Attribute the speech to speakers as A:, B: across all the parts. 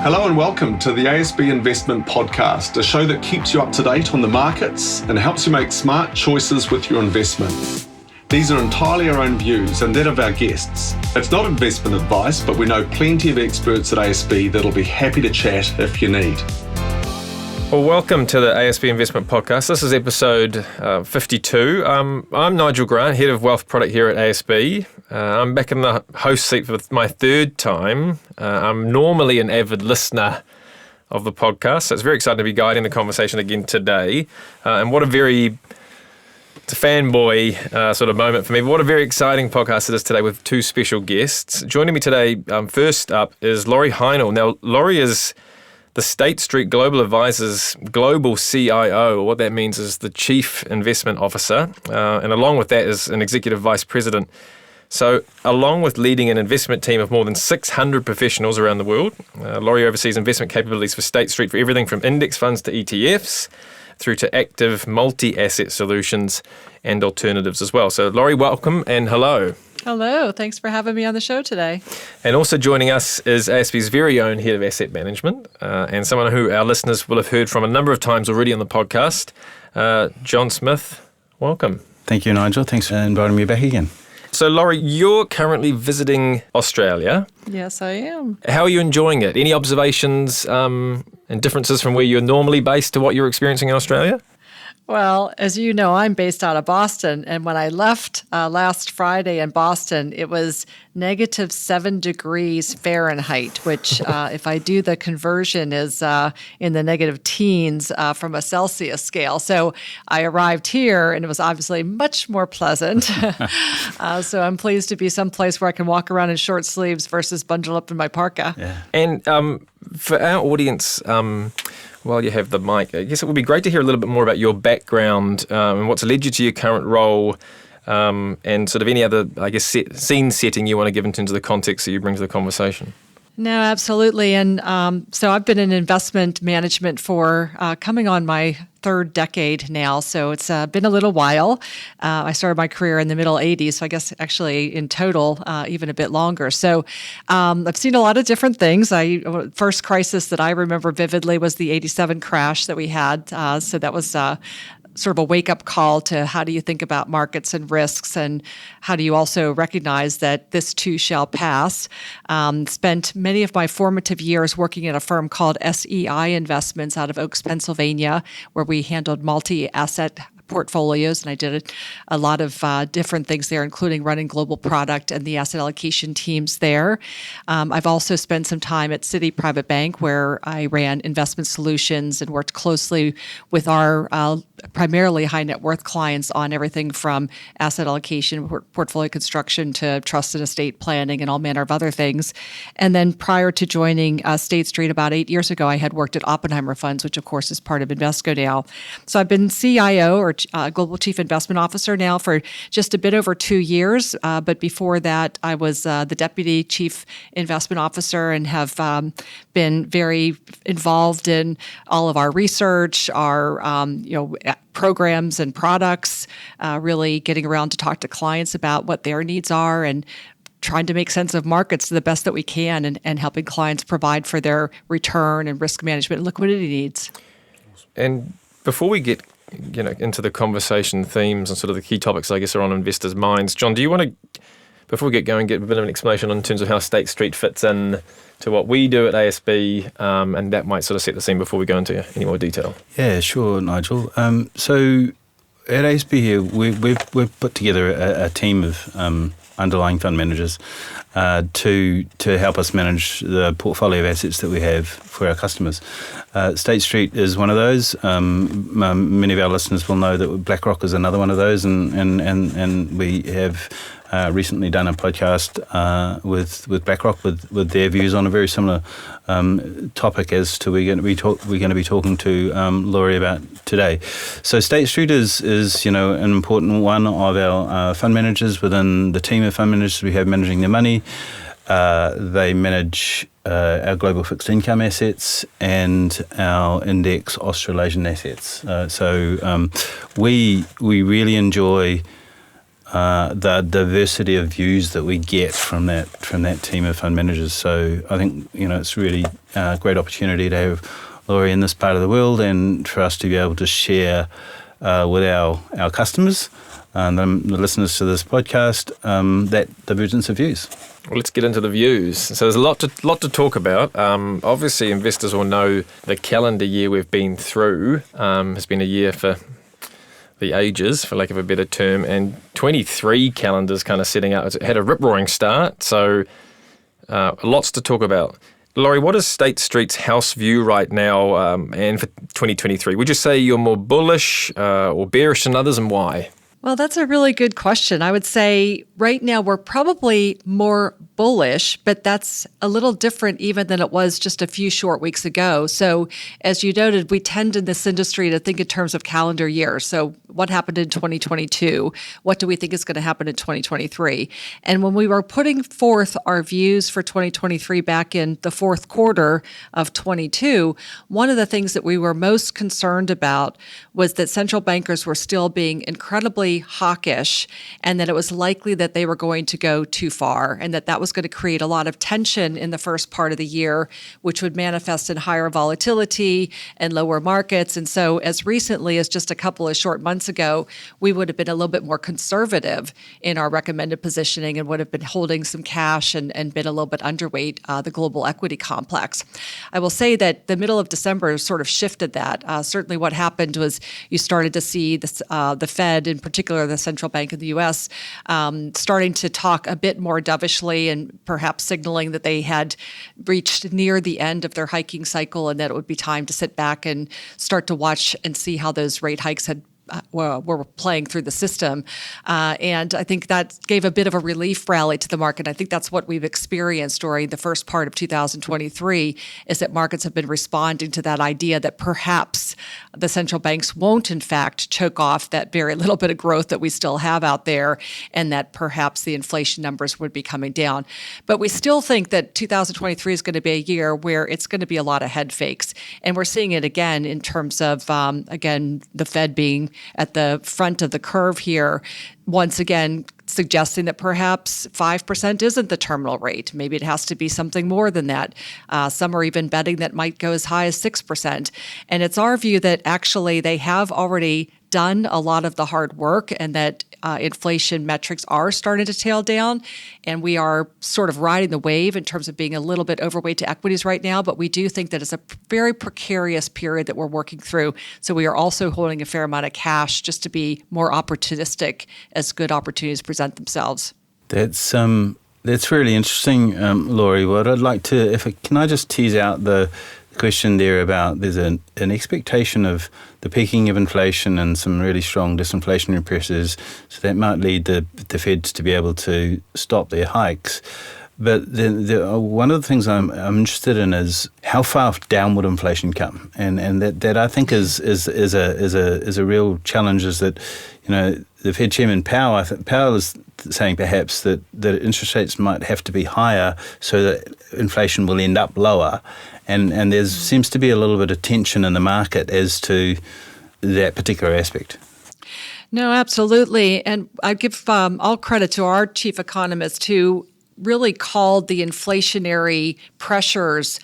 A: Hello and welcome to the ASB Investment Podcast, a show that keeps you up to date on the markets and helps you make smart choices with your investment. These are entirely our own views and that of our guests. It's not investment advice, but we know plenty of experts at ASB that'll be happy to chat if you need.
B: Well, welcome to the ASB Investment Podcast. This is episode 52. I'm Nigel Grant, Head of Wealth Product here at ASB. I'm back in the host seat for my third time. I'm normally an avid listener of the podcast, so it's very exciting to be guiding the conversation again today. And what a very... It's a fanboy sort of moment for me. But what a very exciting podcast it is today with two special guests. Joining me today, first up, is Lori Heinel. Now, Lori is the State Street Global Advisors Global CIO. What that means is the Chief Investment Officer. And along with that is an Executive Vice President. So along with leading an investment team of more than 600 professionals around the world, Lori oversees investment capabilities for State Street for everything from index funds to ETFs, through to active multi-asset solutions and alternatives as well. So Lori, welcome and hello.
C: Hello, thanks for having me on the show today.
B: And also joining us is ASB's very own Head of Asset Management and someone who our listeners will have heard from a number of times already on the podcast, John Smith. Welcome.
D: Thank you, Nigel. Thanks for inviting me back again.
B: So Lori, you're currently visiting Australia.
C: Yes, I am.
B: How are you enjoying it? Any observations and differences from where you're normally based to what you're experiencing in Australia?
C: Well, as you know, I'm based out of Boston, and when I left last Friday in Boston, it was negative 7 degrees Fahrenheit, which, if I do the conversion, is in the negative teens from a Celsius scale. So I arrived here, and it was obviously much more pleasant. So I'm pleased to be someplace where I can walk around in short sleeves versus bundle up in my parka.
D: Yeah.
B: And for our audience, while you have the mic, I guess it would be great to hear a little bit more about your background and what's led you to your current role and sort of any other, I guess, scene setting you want to give in terms of the context that you bring to the conversation.
C: No, absolutely. And so I've been in investment management for coming on my third decade now. So it's been a little while. I started my career in the middle 80s. So I guess actually in total, even a bit longer. So I've seen a lot of different things. First crisis that I remember vividly was the 87 crash that we had. So that was sort of a wake-up call to how do you think about markets and risks, and how do you also recognize that this too shall pass. Spent many of my formative years working at a firm called SEI Investments out of Oaks, Pennsylvania, where we handled multi-asset portfolios, and I did a lot of different things there, including running global product and the asset allocation teams there. I've also spent some time at Citi Private Bank, where I ran investment solutions and worked closely with our primarily high net worth clients on everything from asset allocation, portfolio construction to trust and estate planning and all manner of other things. And then prior to joining State Street about 8 years ago, I had worked at Oppenheimer Funds, which of course is part of Invesco now. So I've been CIO, or Global Chief Investment Officer now, for just a bit over 2 years. But before that, I was the Deputy Chief Investment Officer and have been very involved in all of our research, our programs and products, really getting around to talk to clients about what their needs are and trying to make sense of markets to the best that we can, and helping clients provide for their return and risk management and liquidity needs.
B: And before we get into the conversation themes and sort of the key topics, I guess, are on investors' minds, John, do you want to, before we get going, get a bit of an explanation in terms of how State Street fits in to what we do at ASB, and that might sort of set the scene before we go into any more detail?
D: Yeah, sure, Nigel. So at ASB here, we've put together a team of underlying fund managers to help us manage the portfolio of assets that we have for our customers. State Street is one of those. Many of our listeners will know that BlackRock is another one of those, and we have recently done a podcast with BlackRock with their views on a very similar topic as to we're going to be talking to Lori about today. So State Street is an important one of our fund managers within the team of fund managers we have managing their money. They manage our global fixed income assets and our index Australasian assets. So we really enjoy the diversity of views that we get from that team of fund managers. So I think it's really a great opportunity to have Lori in this part of the world, and for us to be able to share with our customers and the listeners to this podcast that divergence of views.
B: Well, let's get into the views. So there's a lot to talk about. Obviously, investors will know the calendar year we've been through has been a year for the ages, for lack of a better term, and 23 calendars kind of setting out. It had a rip-roaring start, so lots to talk about. Lori, what is State Street's house view right now and for 2023? Would you say you're more bullish or bearish than others, and why?
C: Well, that's a really good question. I would say right now we're probably more bullish, but that's a little different even than it was just a few short weeks ago. So as you noted, we tend in this industry to think in terms of calendar years. So what happened in 2022? What do we think is going to happen in 2023? And when we were putting forth our views for 2023 back in the fourth quarter of 22, one of the things that we were most concerned about was that central bankers were still being incredibly hawkish, and that it was likely that they were going to go too far, and that was going to create a lot of tension in the first part of the year, which would manifest in higher volatility and lower markets. And so as recently as just a couple of short months ago, we would have been a little bit more conservative in our recommended positioning and would have been holding some cash and been a little bit underweight the global equity complex. I will say that the middle of December sort of shifted that. Certainly what happened was you started to see this, the Fed, in particular the central bank of the U.S., starting to talk a bit more dovishly and perhaps signaling that they had reached near the end of their hiking cycle and that it would be time to sit back and start to watch and see how those rate hikes had were playing through the system. And I think that gave a bit of a relief rally to the market. I think that's what we've experienced during the first part of 2023, is that markets have been responding to that idea that perhaps the central banks won't, in fact, choke off that very little bit of growth that we still have out there, and that perhaps the inflation numbers would be coming down. But we still think that 2023 is going to be a year where it's going to be a lot of head fakes. And we're seeing it again in terms of, again, the Fed being at the front of the curve here, once again suggesting that perhaps 5% isn't the terminal rate. Maybe it has to be something more than that. Some are even betting that might go as high as 6%. And it's our view that actually they have already done a lot of the hard work, and that inflation metrics are starting to tail down, and we are sort of riding the wave in terms of being a little bit overweight to equities right now, but we do think that it's a very precarious period that we're working through. So we are also holding a fair amount of cash just to be more opportunistic as good opportunities present themselves.
D: That's really interesting, Lori. What I'd like to, can I just tease out the question there about there's an expectation of the peaking of inflation and some really strong disinflationary pressures, so that might lead the Feds to be able to stop their hikes. But one of the things I'm interested in is how far down would inflation come, and that I think is a real challenge. Is that the Fed Chairman Powell is saying perhaps that interest rates might have to be higher so that inflation will end up lower, and there seems to be a little bit of tension in the market as to that particular aspect.
C: No, absolutely, and I give all credit to our chief economist who really called the inflationary pressures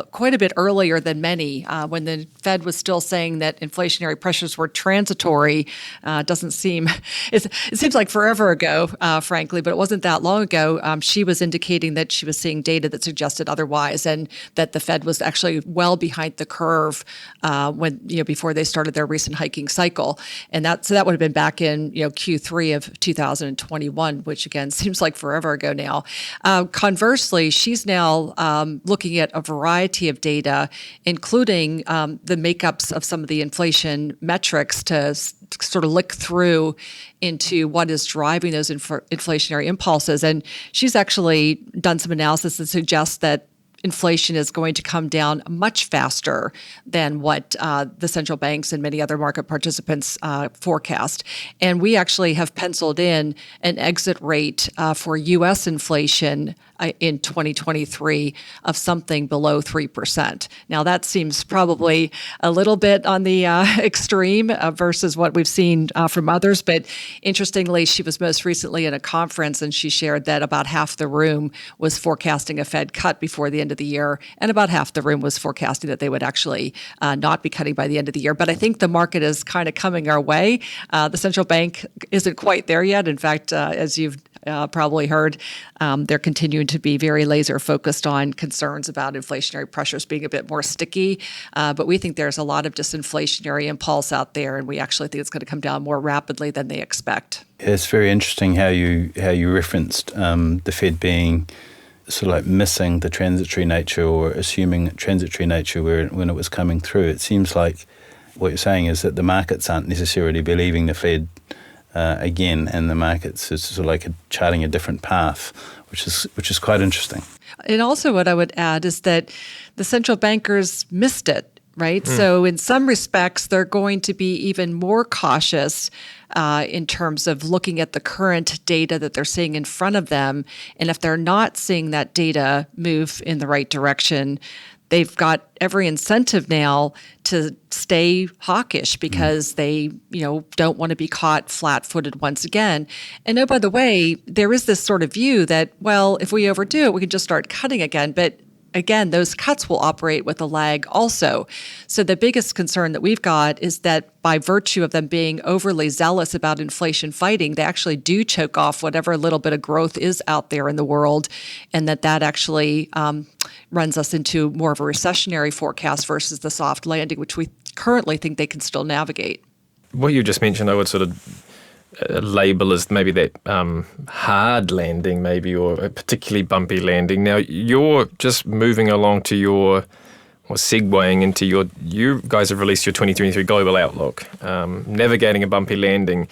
C: quite a bit earlier than many. When the Fed was still saying that inflationary pressures were transitory, it seems like forever ago, frankly, but it wasn't that long ago. She was indicating that she was seeing data that suggested otherwise, and that the Fed was actually well behind the curve before they started their recent hiking cycle. And that would have been back in Q3 of 2021, which again seems like forever ago now. Conversely, she's now looking at a variety of data, including the makeups of some of the inflation metrics to sort of look through into what is driving those inflationary impulses. And she's actually done some analysis that suggests that inflation is going to come down much faster than what the central banks and many other market participants forecast. And we actually have penciled in an exit rate for U.S. inflation in 2023 of something below 3%. Now, that seems probably a little bit on the extreme versus what we've seen from others. But interestingly, she was most recently in a conference and she shared that about half the room was forecasting a Fed cut before the end of the year, and about half the room was forecasting that they would actually not be cutting by the end of the year. But I think the market is kind of coming our way. The central bank isn't quite there yet. In fact, as you've probably heard, they're continuing to be very laser focused on concerns about inflationary pressures being a bit more sticky. But we think there's a lot of disinflationary impulse out there, and we actually think it's going to come down more rapidly than they expect.
D: It's very interesting how you referenced the Fed being sort of like missing the transitory nature or assuming transitory nature when it was coming through. It seems like what you're saying is that the markets aren't necessarily believing the Fed again, and the markets is sort of like charting a different path, which is quite interesting.
C: And also what I would add is that the central bankers missed it. Right. So in some respects, they're going to be even more cautious in terms of looking at the current data that they're seeing in front of them. And if they're not seeing that data move in the right direction, they've got every incentive now to stay hawkish because they, don't want to be caught flat-footed once again. And oh, by the way, there is this sort of view that, well, if we overdo it, we can just start cutting again. But again, those cuts will operate with a lag also. So the biggest concern that we've got is that by virtue of them being overly zealous about inflation fighting, they actually do choke off whatever little bit of growth is out there in the world, and that actually runs us into more of a recessionary forecast versus the soft landing, which we currently think they can still navigate.
B: What you just mentioned, I would sort of label as maybe that hard landing, maybe, or a particularly bumpy landing. Now, you're just moving along to or segueing into you guys have released your 2023 Global Outlook, navigating a bumpy landing.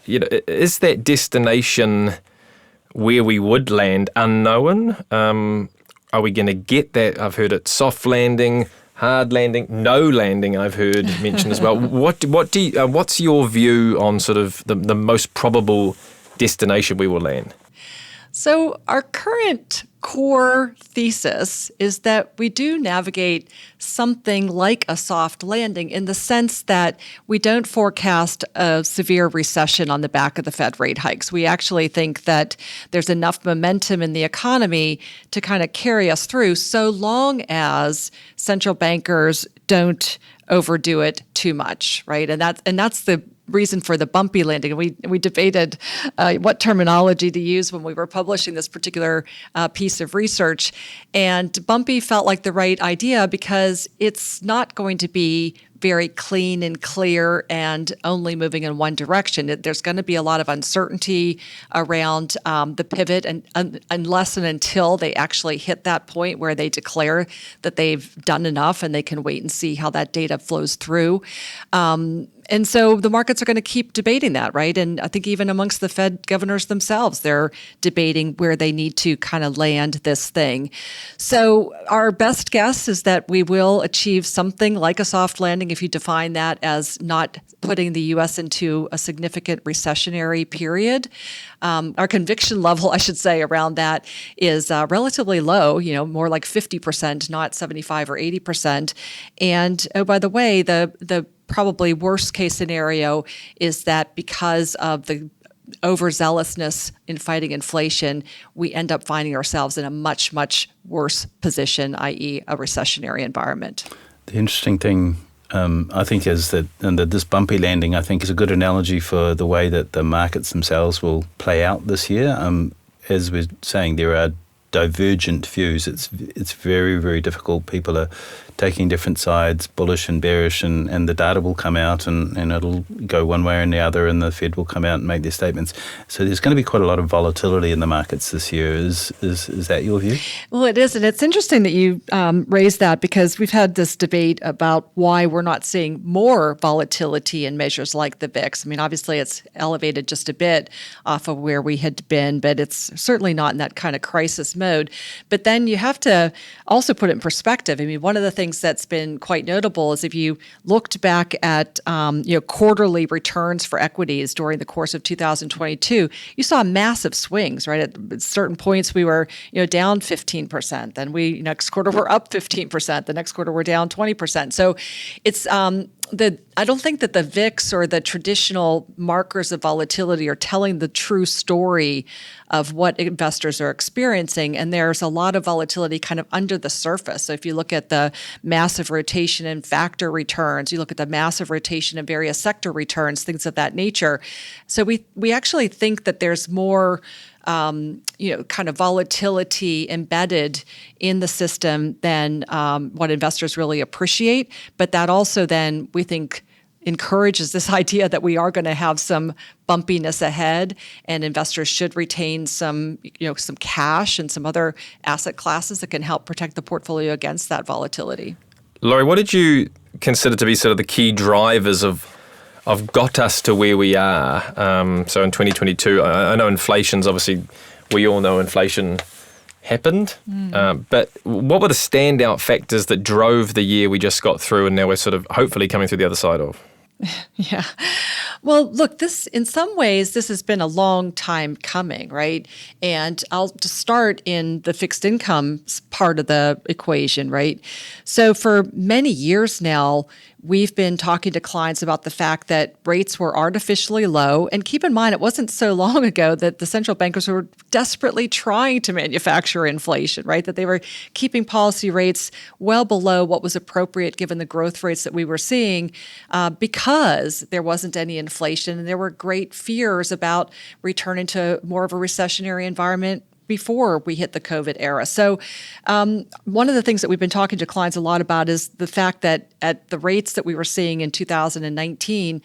B: Is that destination where we would land unknown? Are we going to get that? I've heard it soft landing, hard landing, no landing, I've heard mentioned as well. What's your view on sort of the most probable destination we will land?
C: So our current core thesis is that we do navigate something like a soft landing in the sense that we don't forecast a severe recession on the back of the Fed rate hikes. We actually think that there's enough momentum in the economy to kind of carry us through, so long as central bankers don't overdo it too much, right? And that's the reason for the bumpy landing. We debated what terminology to use when we were publishing this particular piece of research. And bumpy felt like the right idea because it's not going to be very clean and clear and only moving in one direction. There's going to be a lot of uncertainty around the pivot, and unless and until they actually hit that point where they declare that they've done enough and they can wait and see how that data flows through. And so the markets are going to keep debating that, right? And I think even amongst the Fed governors themselves, they're debating where they need to kind of land this thing. So our best guess is that we will achieve something like a soft landing if you define that as not putting the U.S. into a significant recessionary period. Our conviction level, I should say, around that is relatively low, more like 50%, not 75 or 80%. And oh, by the way, the probably worst case scenario is that because of the overzealousness in fighting inflation, we end up finding ourselves in a much, much worse position, i.e. a recessionary environment.
D: The interesting thing, I think, is that this bumpy landing, I think, is a good analogy for the way that the markets themselves will play out this year. As we're saying, there are divergent views. It's very, very difficult. People are taking different sides, bullish and bearish, and the data will come out and it'll go one way or the other, and the Fed will come out and make their statements. So there's going to be quite a lot of volatility in the markets this year. Is that your view?
C: Well, it is, and it's interesting that you raised that because we've had this debate about why we're not seeing more volatility in measures like the VIX. I mean, obviously it's elevated just a bit off of where we had been, but it's certainly not in that kind of crisis mode. But then you have to also put it in perspective. I mean, one of the things that's been quite notable is if you looked back at quarterly returns for equities during the course of 2022, you saw massive swings, right? At certain points, we were down 15%. Then next quarter we're up 15%. The next quarter we're down 20%. So it's I don't think that the VIX or the traditional markers of volatility are telling the true story of what investors are experiencing. And there's a lot of volatility kind of under the surface. So if you look at the massive rotation in factor returns, you look at the massive rotation in various sector returns, things of that nature. So we actually think that there's more kind of volatility embedded in the system than what investors really appreciate. But that also then, we think, encourages this idea that we are going to have some bumpiness ahead, and investors should retain some cash and some other asset classes that can help protect the portfolio against that volatility.
B: Lori, what did you consider to be sort of the key drivers of got us to where we are? So in 2022, I know inflation's obviously, we all know inflation happened, but what were the standout factors that drove the year we just got through and now we're sort of hopefully coming through the other side of?
C: Yeah. Well, look, in some ways, this has been a long time coming, right? And I'll just start in the fixed income part of the equation, right? So for many years now, we've been talking to clients about the fact that rates were artificially low. And keep in mind, it wasn't so long ago that the central bankers were desperately trying to manufacture inflation, right? That they were keeping policy rates well below what was appropriate given the growth rates that we were seeing because there wasn't any inflation. And there were great fears about returning to more of a recessionary environment before we hit the COVID era. So one of the things that we've been talking to clients a lot about is the fact that at the rates that we were seeing in 2019,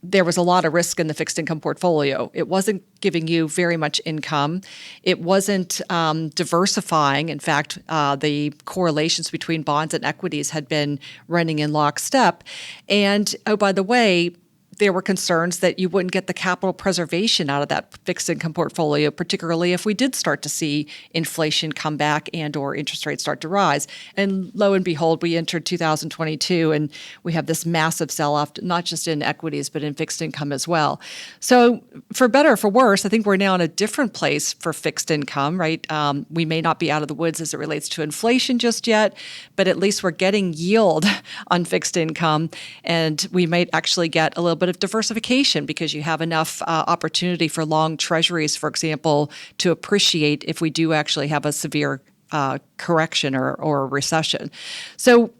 C: there was a lot of risk in the fixed income portfolio. It wasn't giving you very much income. It wasn't diversifying. In fact, the correlations between bonds and equities had been running in lockstep. And oh, by the way, there were concerns that you wouldn't get the capital preservation out of that fixed income portfolio, particularly if we did start to see inflation come back and or interest rates start to rise. And lo and behold, we entered 2022 and we have this massive sell-off, not just in equities, but in fixed income as well. So for better or for worse, I think we're now in a different place for fixed income, right? We may not be out of the woods as it relates to inflation just yet, but at least we're getting yield on fixed income, and we might actually get a little bit of diversification because you have enough opportunity for long treasuries, for example, to appreciate if we do actually have a severe correction or a recession. So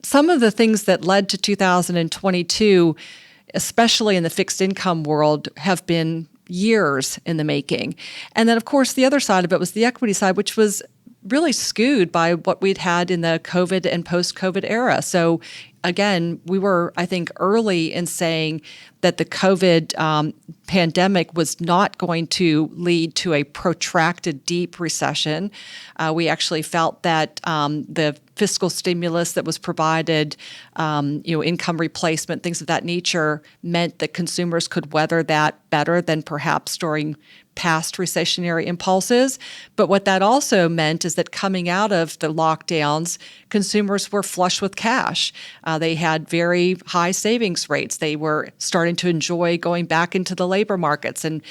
C: some of the things that led to 2022, especially in the fixed income world, have been years in the making. And then, of course, the other side of it was the equity side, which was really skewed by what we'd had in the COVID and post-COVID era. So again, we were, I think, early in saying that the COVID pandemic was not going to lead to a protracted, deep recession. We actually felt that the fiscal stimulus that was provided, income replacement, things of that nature, meant that consumers could weather that better than perhaps during past recessionary impulses. But what that also meant is that coming out of the lockdowns, consumers were flush with cash. They had very high savings rates. They were starting to enjoy going back into the labor markets and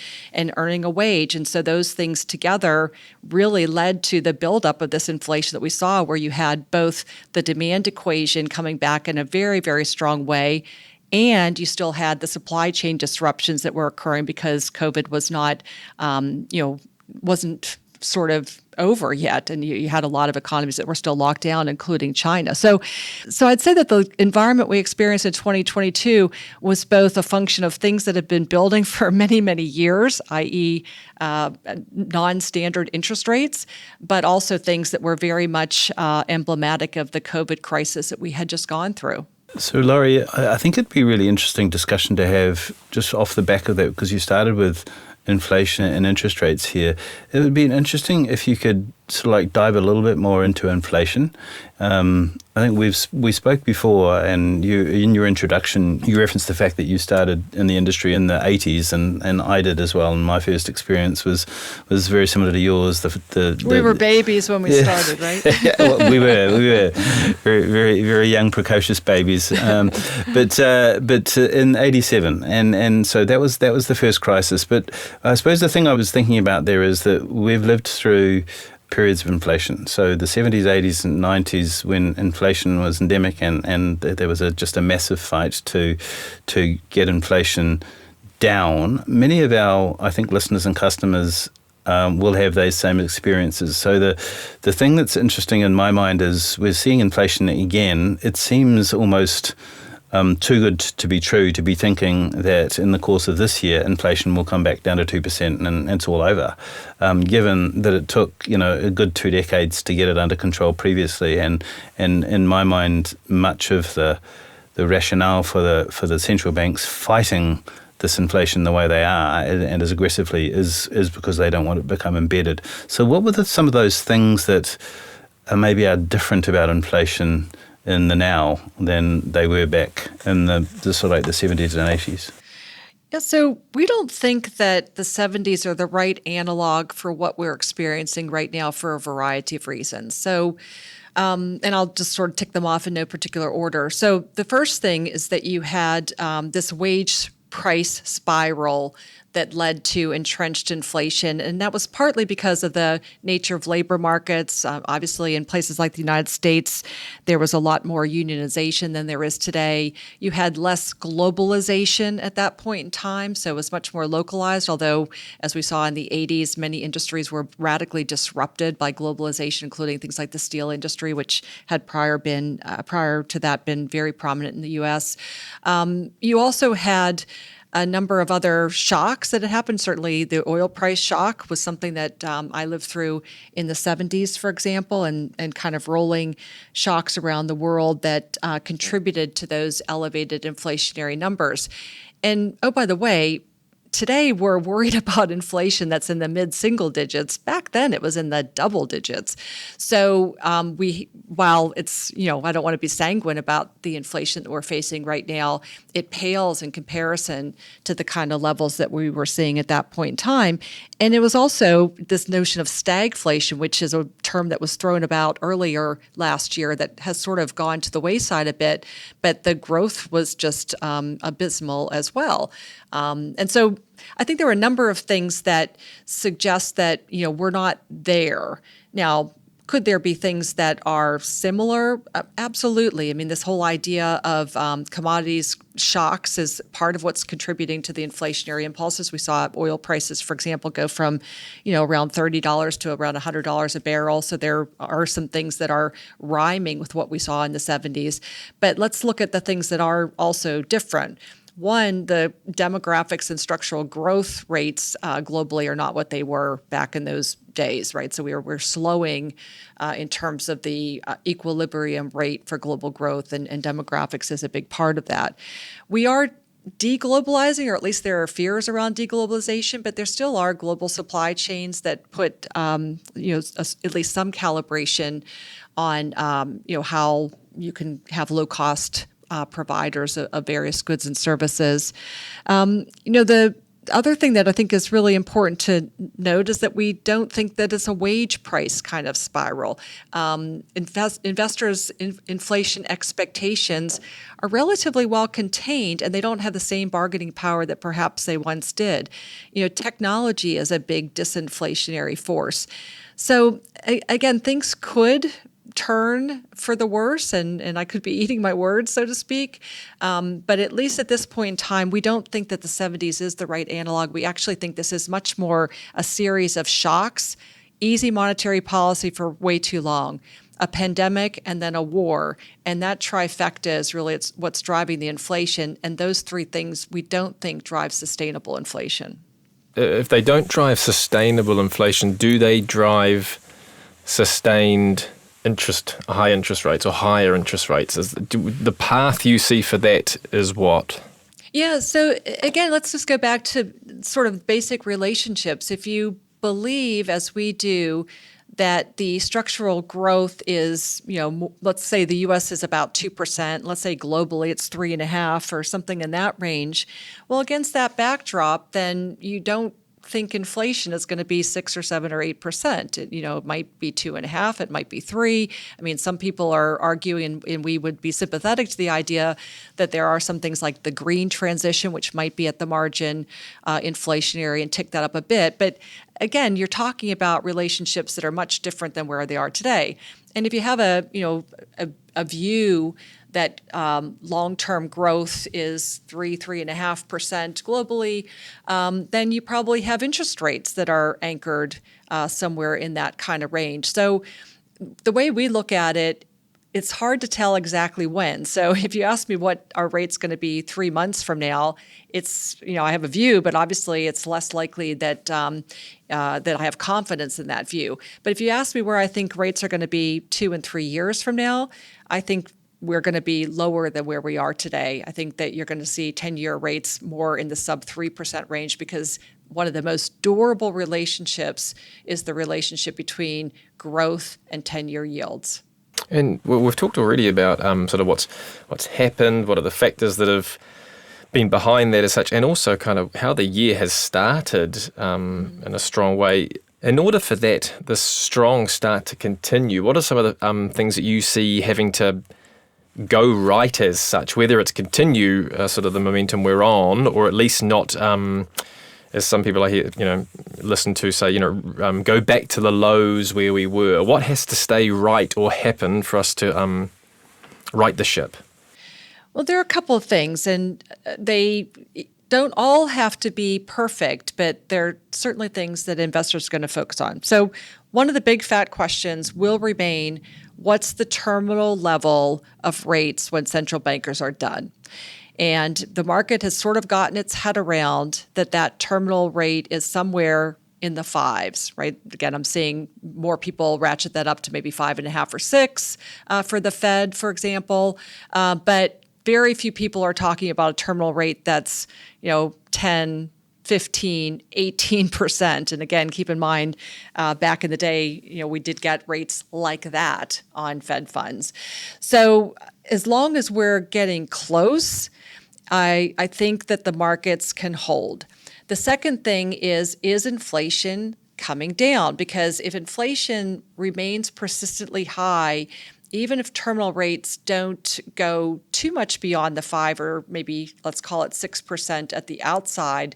C: earning a wage. And so those things together really led to the buildup of this inflation that we saw, where you had both the demand equation coming back in a very, very strong way, and you still had the supply chain disruptions that were occurring because COVID was not, wasn't sort of over yet. And you had a lot of economies that were still locked down, including China. So I'd say that the environment we experienced in 2022 was both a function of things that have been building for many, many years, i.e. non-standard interest rates, but also things that were very much emblematic of the COVID crisis that we had just gone through.
D: So, Lori, I think it'd be a really interesting discussion to have just off the back of that, because you started with inflation and interest rates here. It would be interesting if you could sort of like dive a little bit more into inflation. I think we spoke before, and you in your introduction you referenced the fact that you started in the industry in the 80s, and I did as well. And my first experience was very similar to yours.
C: We were babies when we started, right?
D: Yeah, well, we were very very very young, precocious babies. But in '87, and so that was the first crisis. But I suppose the thing I was thinking about there is that we've lived through periods of inflation. So the 70s, 80s and 90s, when inflation was endemic, and there was just a massive fight to get inflation down. Many of our, I think, listeners and customers will have those same experiences. So the thing that's interesting in my mind is we're seeing inflation again. It seems almost too good to be true to be thinking that in the course of this year inflation will come back down to 2% and it's all over, given that it took a good 2 decades to get it under control previously, and in my mind much of the rationale for the central banks fighting this inflation the way they are and as aggressively is because they don't want it to become embedded. So what were some of those things that maybe are different about inflation in the now than they were back in the sort of like the 70s and 80s?
C: Yeah, so we don't think that the 70s are the right analog for what we're experiencing right now for a variety of reasons. So, and I'll just sort of tick them off in no particular order. So the first thing is that you had this wage price spiral that led to entrenched inflation. And that was partly because of the nature of labor markets. Obviously, in places like the United States, there was a lot more unionization than there is today. You had less globalization at that point in time, so it was much more localized, although, as we saw in the 80s, many industries were radically disrupted by globalization, including things like the steel industry, which had prior to that been very prominent in the U.S. You also had a number of other shocks that had happened. Certainly the oil price shock was something that I lived through in the 70s, for example, and kind of rolling shocks around the world that contributed to those elevated inflationary numbers. And oh, by the way, today we're worried about inflation that's in the mid-single digits. Back then it was in the double digits. So while it's, I don't want to be sanguine about the inflation that we're facing right now, it pales in comparison to the kind of levels that we were seeing at that point in time. And it was also this notion of stagflation, which is a term that was thrown about earlier last year that has sort of gone to the wayside a bit, but the growth was just abysmal as well. And so I think there are a number of things that suggest that, we're not there. Now, could there be things that are similar? Absolutely. I mean, this whole idea of commodities shocks is part of what's contributing to the inflationary impulses. We saw oil prices, for example, go from, around $30 to around $100 a barrel. So there are some things that are rhyming with what we saw in the 70s. But let's look at the things that are also different. One, the demographics and structural growth rates globally are not what they were back in those days, right? So we're slowing in terms of the equilibrium rate for global growth, and demographics is a big part of that. We are deglobalizing, or at least there are fears around deglobalization, but there still are global supply chains that put, at least some calibration on, how you can have low-cost providers of various goods and services. The other thing that I think is really important to note is that we don't think that it's a wage price kind of spiral. Investors' inflation expectations are relatively well contained, and they don't have the same bargaining power that perhaps they once did. Technology is a big disinflationary force. So again, things could turn for the worse, and I could be eating my words, so to speak. But at least at this point in time, we don't think that the 70s is the right analog. We actually think this is much more a series of shocks, easy monetary policy for way too long, a pandemic, and then a war. And that trifecta is really what's driving the inflation. And those three things we don't think drive sustainable inflation.
B: If they don't drive sustainable inflation, do they drive sustained high interest rates or higher interest rates? The path you see for that is what?
C: Yeah, so again, let's just go back to sort of basic relationships. If you believe, as we do, that the structural growth is, let's say the U.S. is about 2%. Let's say globally it's 3.5% or something in that range. Well, against that backdrop, then you don't think inflation is going to be 6 or 7 or 8%. It might be 2.5%, it might be 3%. I mean, some people are arguing, and we would be sympathetic to the idea that there are some things like the green transition, which might be at the margin inflationary and tick that up a bit. But again, you're talking about relationships that are much different than where they are today. And if you have a view that long-term growth is 3.5% globally, then you probably have interest rates that are anchored somewhere in that kind of range. So the way we look at it, it's hard to tell exactly when. So if you ask me what our rate's going to be 3 months from now, it's, I have a view, but obviously it's less likely that that I have confidence in that view. But if you ask me where I think rates are going to be 2 and 3 years from now, I think we're going to be lower than where we are today. I think that you're going to see 10-year rates more in the sub 3% range, because one of the most durable relationships is the relationship between growth and 10-year yields.
B: And we've talked already about sort of what's happened, what are the factors that have been behind that as such, and also kind of how the year has started in a strong way. In order for this strong start to continue, what are some of the things that you see having to go right as such, whether it's continue sort of the momentum we're on, or at least not, as some people I hear, listen to say, go back to the lows where we were? What has to stay right or happen for us to right the ship?
C: Well, there are a couple of things, and they don't all have to be perfect, but they're certainly things that investors are going to focus on. So one of the big fat questions will remain, what's the terminal level of rates when central bankers are done? And the market has sort of gotten its head around that terminal rate is somewhere in the 5s, right? Again, I'm seeing more people ratchet that up to maybe 5.5 or 6 for the Fed, for example. But very few people are talking about a terminal rate that's, 10, 15, 18%. And again, keep in mind, back in the day, we did get rates like that on Fed funds. So as long as we're getting close, I think that the markets can hold. The second thing is inflation coming down? Because if inflation remains persistently high, even if terminal rates don't go too much beyond the 5 or maybe let's call it 6% at the outside,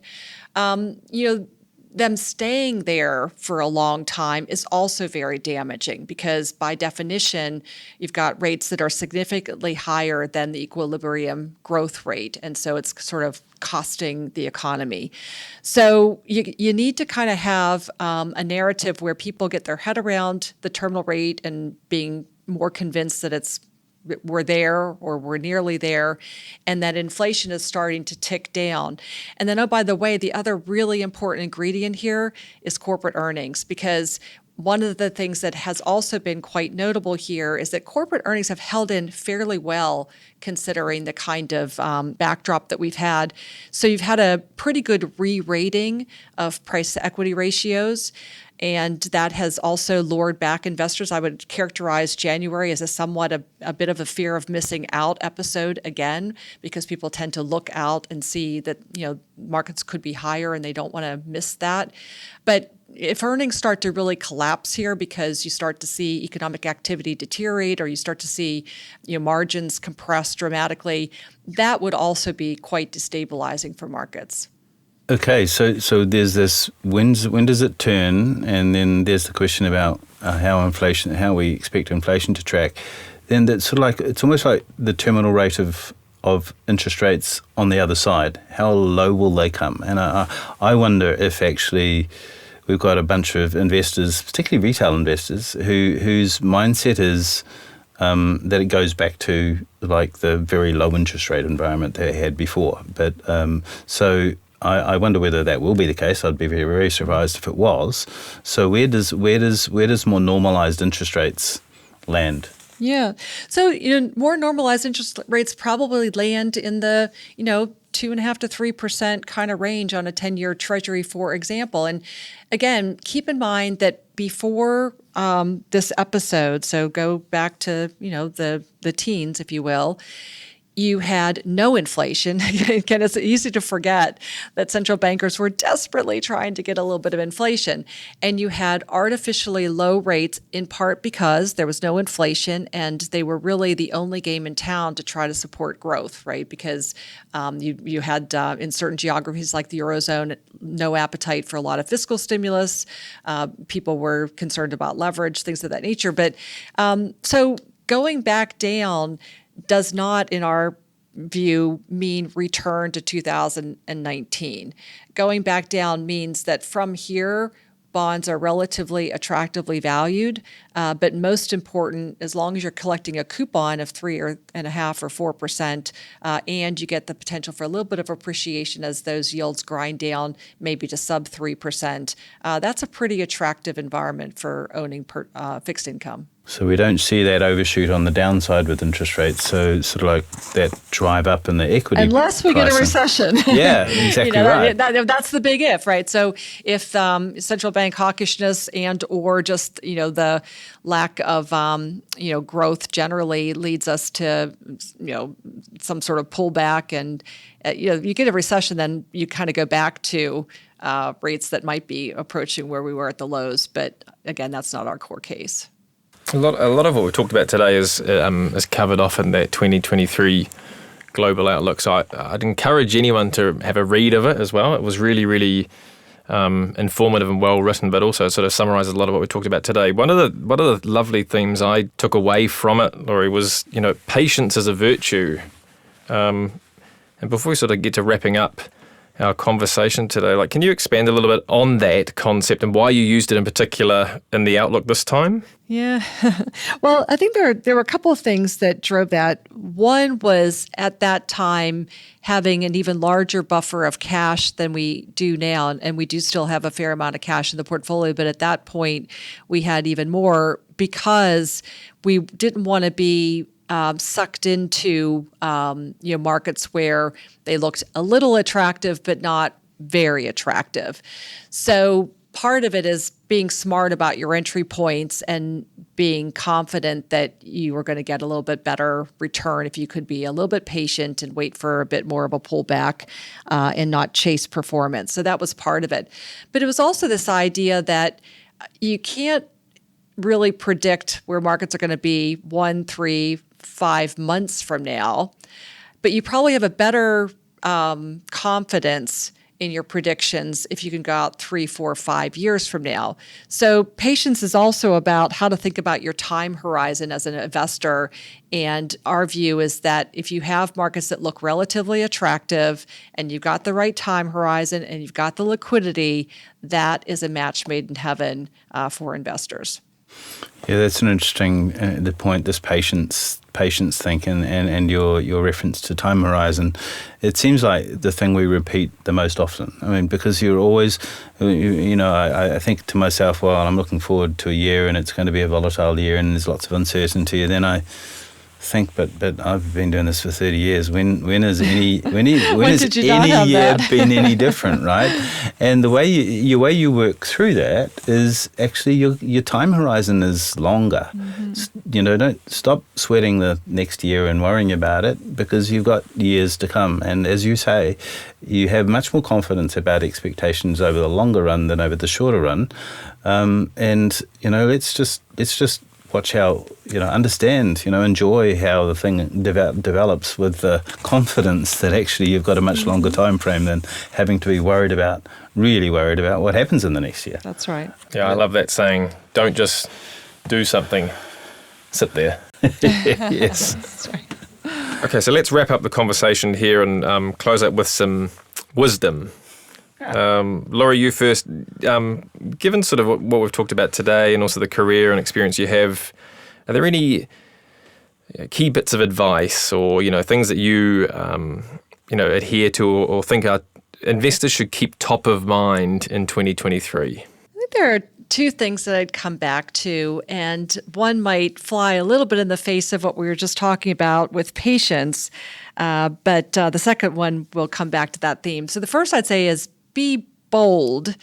C: them staying there for a long time is also very damaging, because by definition, you've got rates that are significantly higher than the equilibrium growth rate. And so it's sort of costing the economy. So you need to kind of have a narrative where people get their head around the terminal rate and being more convinced that we're there or we're nearly there, and that inflation is starting to tick down. And then, oh, by the way, the other really important ingredient here is corporate earnings, because one of the things that has also been quite notable here is that corporate earnings have held in fairly well considering the kind of backdrop that we've had. So you've had a pretty good re-rating of price to equity ratios, and that has also lured back investors. I would characterize January as a bit of a fear of missing out episode again, because people tend to look out and see that markets could be higher and they don't want to miss that. But if earnings start to really collapse here because you start to see economic activity deteriorate, or you start to see margins compress dramatically, that would also be quite destabilizing for markets.
D: Okay, so there's this, when does it turn? And then there's the question about how we expect inflation to track. Then that's sort of like, it's almost like the terminal rate of interest rates on the other side. How low will they come? And I wonder if actually we've got a bunch of investors, particularly retail investors, whose mindset is that it goes back to like the very low interest rate environment they had before. But so I wonder whether that will be the case. I'd be very, very surprised if it was. So where does more normalized interest rates land?
C: Yeah. So, more normalized interest rates probably land in the, 2.5% to 3% kind of range on a 10-year treasury, for example. And again, keep in mind that before this episode, so go back to, the teens, if you will, you had no inflation. Again, it's easy to forget that central bankers were desperately trying to get a little bit of inflation. And you had artificially low rates, in part because there was no inflation and they were really the only game in town to try to support growth, right? Because you had, in certain geographies like the Eurozone, no appetite for a lot of fiscal stimulus. People were concerned about leverage, things of that nature. But so going back down does not, in our view, mean return to 2019. Going back down means that from here, bonds are relatively attractively valued, but most important, as long as you're collecting a coupon of 3.5% or 4%, and you get the potential for a little bit of appreciation as those yields grind down, maybe to sub 3%, that's a pretty attractive environment for owning fixed income.
D: So we don't see that overshoot on the downside with interest rates. So sort of like that drive up in the equity
C: unless we
D: pricing.
C: get a recession.
D: Yeah, exactly right.
C: That's the big if, right? So if central bank hawkishness and or just the lack of growth generally leads us to some sort of pullback, and you get a recession, then you kind of go back to rates that might be approaching where we were at the lows. But again, that's not our core case.
B: A lot of what we talked about today is covered off in that 2023 global outlook. So I'd encourage anyone to have a read of it as well. It was really, really informative and well written, but also sort of summarizes a lot of what we talked about today. One of the lovely themes I took away from it, Lori, was patience is a virtue. And before we sort of get to wrapping up our conversation today, can you expand a little bit on that concept and why you used it in particular in the outlook this time?
C: Yeah. Well, I think there were a couple of things that drove that. One was at that time having an even larger buffer of cash than we do now. And we do still have a fair amount of cash in the portfolio. But at that point, we had even more because we didn't want to be sucked into markets where they looked a little attractive but not very attractive. So part of it is being smart about your entry points and being confident that you are going to get a little bit better return if you could be a little bit patient and wait for a bit more of a pullback and not chase performance. So that was part of it. But it was also this idea that you can't really predict where markets are going to be 1, 3, 5 months from now, but you probably have a better confidence in your predictions if you can go out 3, 4, 5 years from now. So patience is also about how to think about your time horizon as an investor. And our view is that if you have markets that look relatively attractive and you've got the right time horizon and you've got the liquidity, that is a match made in heaven for investors.
D: Yeah, that's an interesting the point. This patience thing and your reference to time horizon. It seems like the thing we repeat the most often. I mean, because you're always, I think to myself, well, I'm looking forward to a year and it's going to be a volatile year and there's lots of uncertainty. And then I think, but I've been doing this for 30 years. When has any year been any different, right? And the way you work through that is actually your time horizon is longer. Mm-hmm. Don't stop sweating the next year and worrying about it because you've got years to come. And as you say, you have much more confidence about expectations over the longer run than over the shorter run. Let's just watch how, understand, enjoy how the thing develops with the confidence that actually you've got a much longer time frame than having to be really worried about what happens in the next year.
C: That's right.
B: Yeah, I love that saying, don't just do something, sit there.
D: Yes.
C: That's right.
B: Okay, so let's wrap up the conversation here and close up with some wisdom. Lori, you first. Given sort of what we've talked about today and also the career and experience you have, are there any key bits of advice or, things that you, adhere to or think our investors should keep top of mind in 2023?
C: I think there are two things that I'd come back to, and one might fly a little bit in the face of what we were just talking about with patience, but the second one will come back to that theme. So the first I'd say is be bold.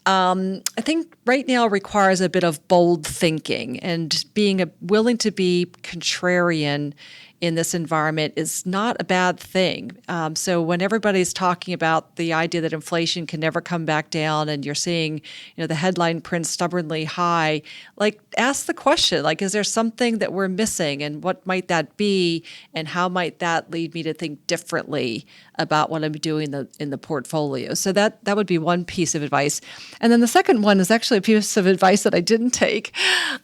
C: I think right now requires a bit of bold thinking, and being willing to be contrarian in this environment is not a bad thing. So when everybody's talking about the idea that inflation can never come back down, and you're seeing, the headline print stubbornly high, like, ask the question, like, is there something that we're missing, and what might that be, and how might that lead me to think differently about what I'm doing in the portfolio? So that would be one piece of advice. And then the second one is actually a piece of advice that I didn't take.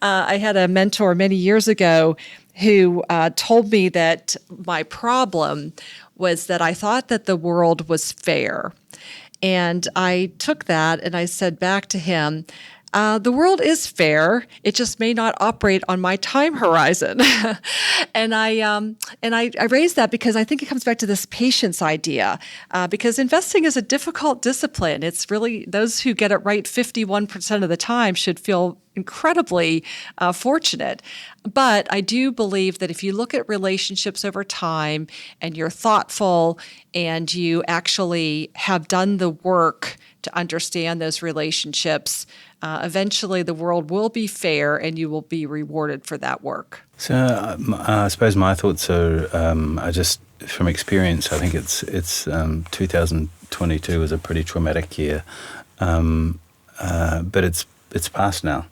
C: I had a mentor many years ago who told me that my problem was that I thought that the world was fair. And I took that and I said back to him, the world is fair. It just may not operate on my time horizon. And I raised that because I think it comes back to this patience idea, because investing is a difficult discipline. It's really those who get it right 51% of the time should feel incredibly fortunate. But I do believe that if you look at relationships over time and you're thoughtful and you actually have done the work to understand those relationships, eventually the world will be fair and you will be rewarded for that work.
D: So I suppose my thoughts are just from experience. I think it's 2022 was a pretty traumatic year, but it's past now.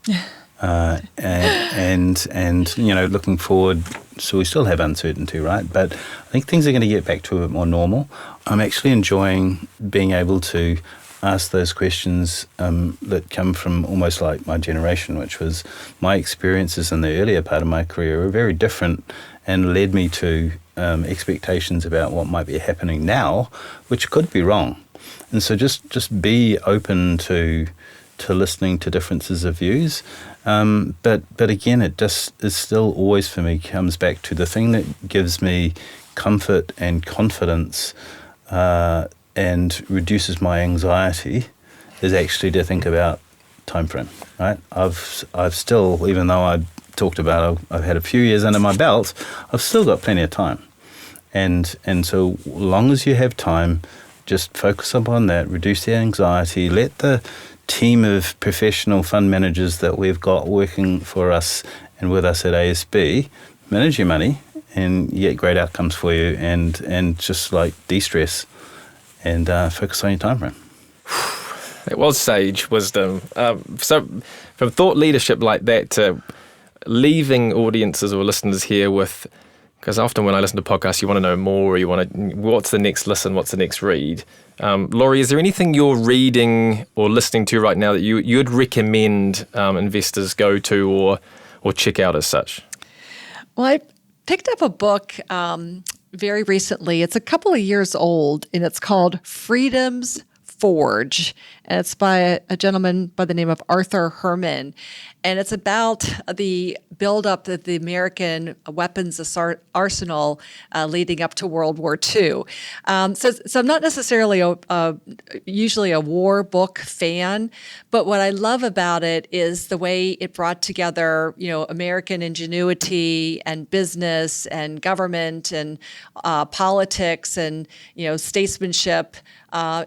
D: And looking forward, so we still have uncertainty, right? But I think things are going to get back to a bit more normal. I'm actually enjoying being able to ask those questions that come from almost like my generation, which was my experiences in the earlier part of my career were very different and led me to expectations about what might be happening now, which could be wrong. And so just be open to listening to differences of views. But again, it just is still always for me comes back to the thing that gives me comfort and confidence and reduces my anxiety is actually to think about time frame, right? I've still, even though I talked about I've had a few years under my belt, I've still got plenty of time. And so long as you have time, just focus upon that, reduce the anxiety, let the team of professional fund managers that we've got working for us and with us at ASB manage your money and you get great outcomes for you and just like de-stress and focus on your time frame.
B: It was sage wisdom. So from thought leadership like that to leaving audiences or listeners here with, because often when I listen to podcasts, you want to know more, or you want to, what's the next listen, what's the next read? Lori, is there anything you're reading or listening to right now that you'd recommend investors go to or check out as such?
C: Well, I picked up a book very recently. It's a couple of years old, and it's called Freedom's Forge, and it's by a gentleman by the name of Arthur Herman, and it's about the buildup of the American weapons arsenal leading up to World War II. So I'm not necessarily usually a war book fan, but what I love about it is the way it brought together, American ingenuity and business and government and politics and statesmanship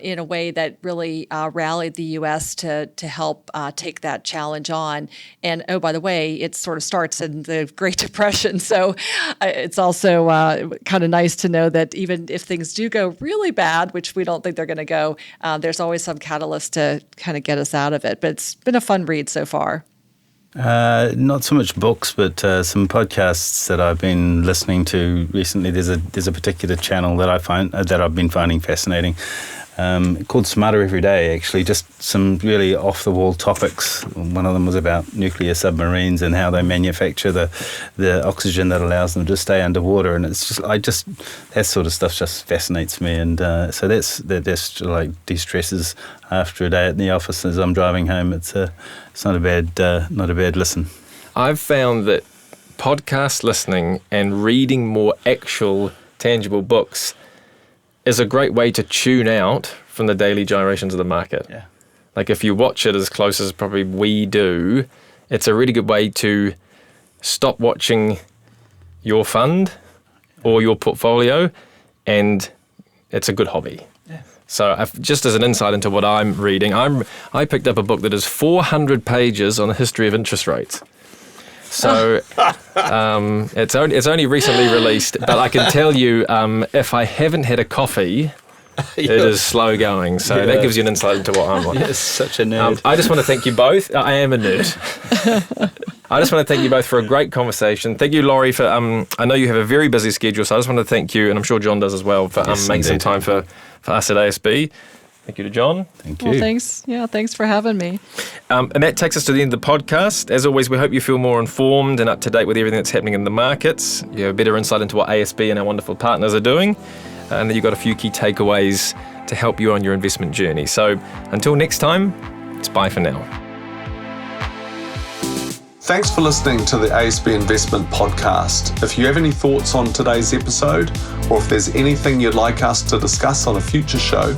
C: in a way that really rallied the U.S. to help take that challenge on. And oh, by the way, it sort of starts in the Great Depression. So it's also kind of nice to know that even if things do go really bad, which we don't think they're going to go, there's always some catalyst to kind of get us out of it. But it's been a fun read so far.
D: Not so much books, but some podcasts that I've been listening to recently. There's a particular channel that I've been finding fascinating, called Smarter Every Day. Actually, just some really off the wall topics. One of them was about nuclear submarines and how they manufacture the oxygen that allows them to stay underwater. And it's just that sort of stuff just fascinates me. And so that's like de-stresses after a day at the office as I'm driving home. It's not a bad listen. I've
B: found that podcast listening and reading more actual tangible books is a great way to tune out from the daily gyrations of the market.
D: Yeah.
B: like if you watch it as close as probably we do, it's a really good way to stop watching your fund or your portfolio, and it's a good hobby. So just as an insight into what I'm reading, I picked up a book that is 400 pages on the history of interest rates. So it's only recently released, but I can tell you if I haven't had a coffee, it is slow going. So that gives you an insight into what I'm like.
D: Yes, such a nerd.
B: I just want to thank you both. I am a nerd. I just want to thank you both for a great conversation. Thank you, Lori, for I know you have a very busy schedule, so I just want to thank you, and I'm sure John does as well, for making some time for us at ASB. Thank you to John.
D: Thank you.
C: Well, thanks. Yeah, thanks for having me.
B: And that takes us to the end of the podcast. As always, we hope you feel more informed and up to date with everything that's happening in the markets. You have a better insight into what ASB and our wonderful partners are doing. And then you've got a few key takeaways to help you on your investment journey. So until next time, it's bye for now.
A: Thanks for listening to the ASB Investment Podcast. If you have any thoughts on today's episode, or if there's anything you'd like us to discuss on a future show,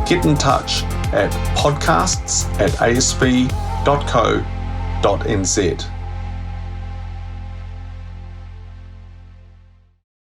A: get in touch at podcasts@asb.co.nz.